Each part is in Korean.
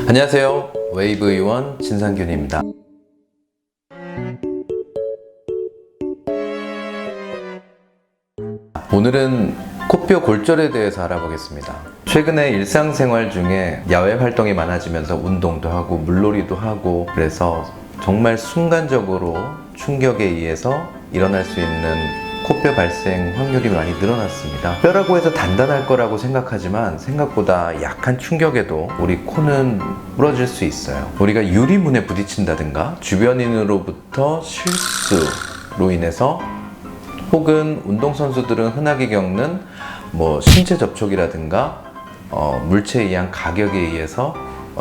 안녕하세요. 웨이브 의원 진상균입니다. 오늘은 코뼈 골절에 대해서 알아보겠습니다. 최근에 일상생활 중에 야외 활동이 많아지면서 운동도 하고 물놀이도 하고 그래서 정말 순간적으로 충격에 의해서 일어날 수 있는 코뼈 발생 확률이 많이 늘어났습니다. 뼈라고 해서 단단할 거라고 생각하지만 생각보다 약한 충격에도 우리 코는 부러질 수 있어요. 우리가 유리문에 부딪힌다든가 주변인으로부터 실수로 인해서 혹은 운동선수들은 흔하게 겪는 신체 접촉이라든가 물체에 의한 가격에 의해서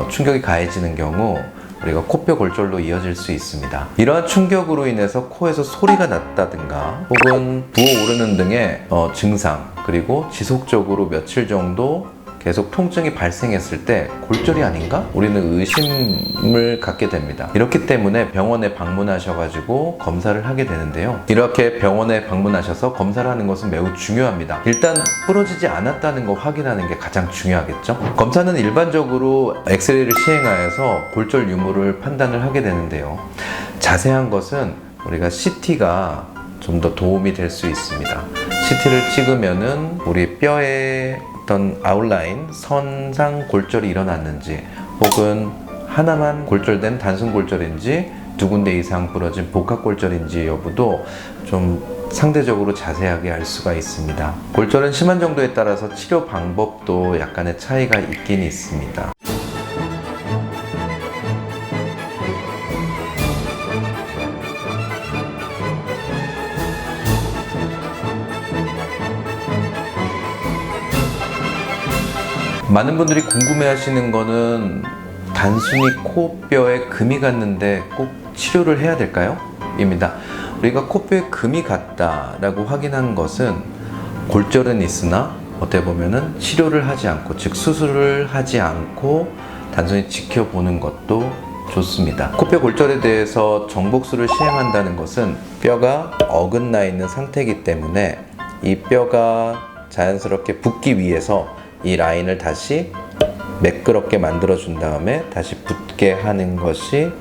충격이 가해지는 경우 우리가 코뼈 골절로 이어질 수 있습니다. 이러한 충격으로 인해서 코에서 소리가 났다든가 혹은 부어오르는 등의 증상, 그리고 지속적으로 며칠 정도 계속 통증이 발생했을 때 골절이 아닌가? 우리는 의심을 갖게 됩니다. 이렇기 때문에 병원에 방문하셔가지고 검사를 하게 되는데요. 이렇게 병원에 방문하셔서 검사를 하는 것은 매우 중요합니다. 일단 부러지지 않았다는 거 확인하는 게 가장 중요하겠죠. 검사는 일반적으로 엑스레이를 시행하여서 골절 유무를 판단을 하게 되는데요. 자세한 것은 우리가 CT가 좀 더 도움이 될 수 있습니다. CT를 찍으면은 우리 뼈에 어떤 아웃라인, 선상 골절이 일어났는지 혹은 하나만 골절된 단순 골절인지 두 군데 이상 부러진 복합 골절인지 여부도 좀 상대적으로 자세하게 알 수가 있습니다. 골절은 심한 정도에 따라서 치료 방법도 약간의 차이가 있긴 있습니다. 많은 분들이 궁금해 하시는 거는 단순히 코뼈에 금이 갔는데 꼭 치료를 해야 될까요? 입니다. 우리가 코뼈에 금이 갔다라고 확인한 것은 골절은 있으나 어떻게 보면은 치료를 하지 않고, 즉 수술을 하지 않고 단순히 지켜보는 것도 좋습니다. 코뼈 골절에 대해서 정복술을 시행한다는 것은 뼈가 어긋나 있는 상태이기 때문에 이 뼈가 자연스럽게 붙기 위해서 이 라인을 다시 매끄럽게 만들어 준 다음에 다시 붙게 하는 것이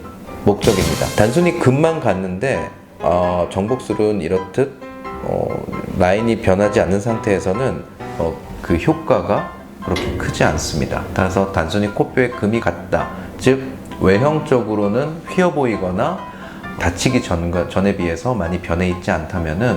목적입니다. 단순히 금만 갔는데 정복술은 이렇듯 라인이 변하지 않는 상태에서는 그 효과가 그렇게 크지 않습니다. 따라서 단순히 코뼈에 금이 갔다, 즉 외형적으로는 휘어 보이거나 다치기 전에 비해서 많이 변해 있지 않다면은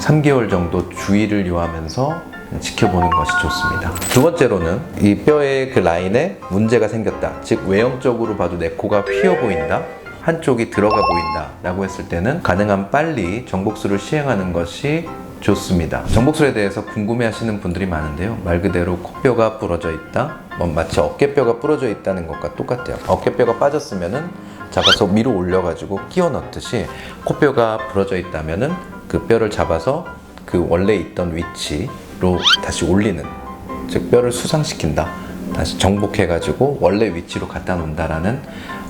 3개월 정도 주의를 요하면서 지켜보는 것이 좋습니다. 두 번째로는 이 뼈의 그 라인에 문제가 생겼다, 즉 외형적으로 봐도 내 코가 휘어 보인다, 한쪽이 들어가 보인다 라고 했을 때는 가능한 빨리 정복술을 시행하는 것이 좋습니다. 정복술에 대해서 궁금해 하시는 분들이 많은데요. 말 그대로 코뼈가 부러져 있다, 마치 어깨뼈가 부러져 있다는 것과 똑같아요. 어깨뼈가 빠졌으면은 잡아서 위로 올려가지고 끼워 넣듯이 코뼈가 부러져 있다면은 그 뼈를 잡아서 그 원래 있던 위치로 다시 올리는, 즉 뼈를 수상시킨다, 다시 정복해가지고 원래 위치로 갖다 놓는다라는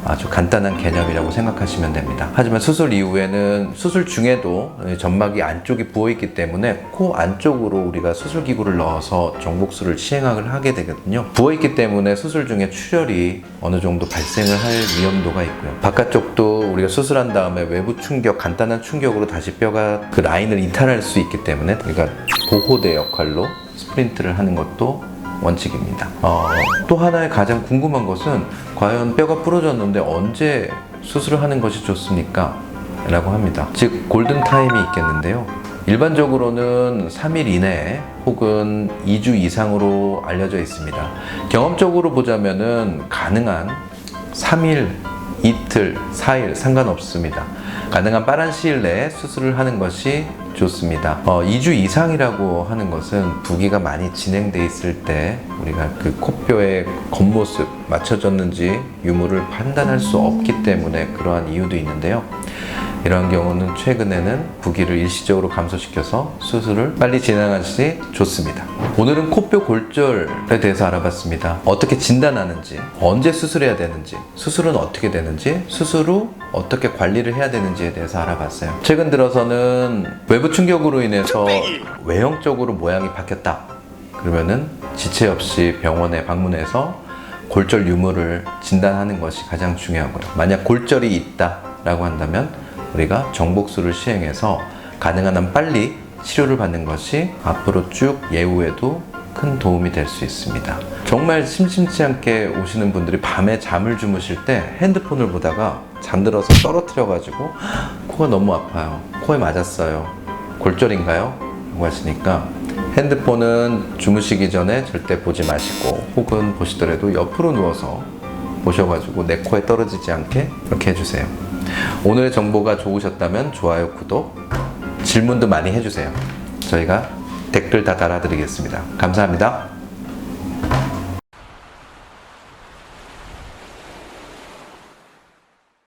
아주 간단한 개념이라고 생각하시면 됩니다. 하지만 수술 이후에는, 수술 중에도 점막이 안쪽이 부어있기 때문에 코 안쪽으로 우리가 수술기구를 넣어서 정복술을 시행을 하게 되거든요. 부어있기 때문에 수술 중에 출혈이 어느 정도 발생을 할 위험도가 있고요. 바깥쪽도 우리가 수술한 다음에 외부 충격, 간단한 충격으로 다시 뼈가 그 라인을 이탈할 수 있기 때문에 우리가 보호대 역할로 스프린트를 하는 것도 원칙입니다. 또 하나의 가장 궁금한 것은 과연 뼈가 부러졌는데 언제 수술을 하는 것이 좋습니까? 라고 합니다. 즉 골든타임이 있겠는데요. 일반적으로는 3일 이내에 혹은 2주 이상으로 알려져 있습니다. 경험적으로 보자면은 가능한 3일, 이틀, 4일 상관없습니다. 가능한 빠른 시일 내에 수술을 하는 것이 좋습니다. 2주 이상이라고 하는 것은 부기가 많이 진행돼 있을 때 우리가 그 코뼈의 겉모습 맞춰졌는지 유무를 판단할 수 없기 때문에 그러한 이유도 있는데요. 이러한 경우는 최근에는 부기를 일시적으로 감소시켜서 수술을 빨리 진행하시 좋습니다. 오늘은 코뼈 골절에 대해서 알아봤습니다. 어떻게 진단하는지, 언제 수술해야 되는지, 수술은 어떻게 되는지, 수술 후 어떻게 관리를 해야 되는지에 대해서 알아봤어요. 최근 들어서는 외부 충격으로 인해서 외형적으로 모양이 바뀌었다, 그러면은 지체 없이 병원에 방문해서 골절 유무를 진단하는 것이 가장 중요하고요. 만약 골절이 있다라고 한다면 우리가 정복술을 시행해서 가능한 한 빨리 치료를 받는 것이 앞으로 쭉 예후에도 큰 도움이 될 수 있습니다. 정말 심심치 않게 오시는 분들이 밤에 잠을 주무실 때 핸드폰을 보다가 잠들어서 떨어뜨려가지고 코가 너무 아파요. 코에 맞았어요. 골절인가요? 라고 하시니까 핸드폰은 주무시기 전에 절대 보지 마시고 혹은 보시더라도 옆으로 누워서 보셔가지고 내 코에 떨어지지 않게 이렇게 해주세요. 오늘의 정보가 좋으셨다면 좋아요, 구독, 질문도 많이 해주세요. 저희가 댓글 다 달아드리겠습니다. 감사합니다.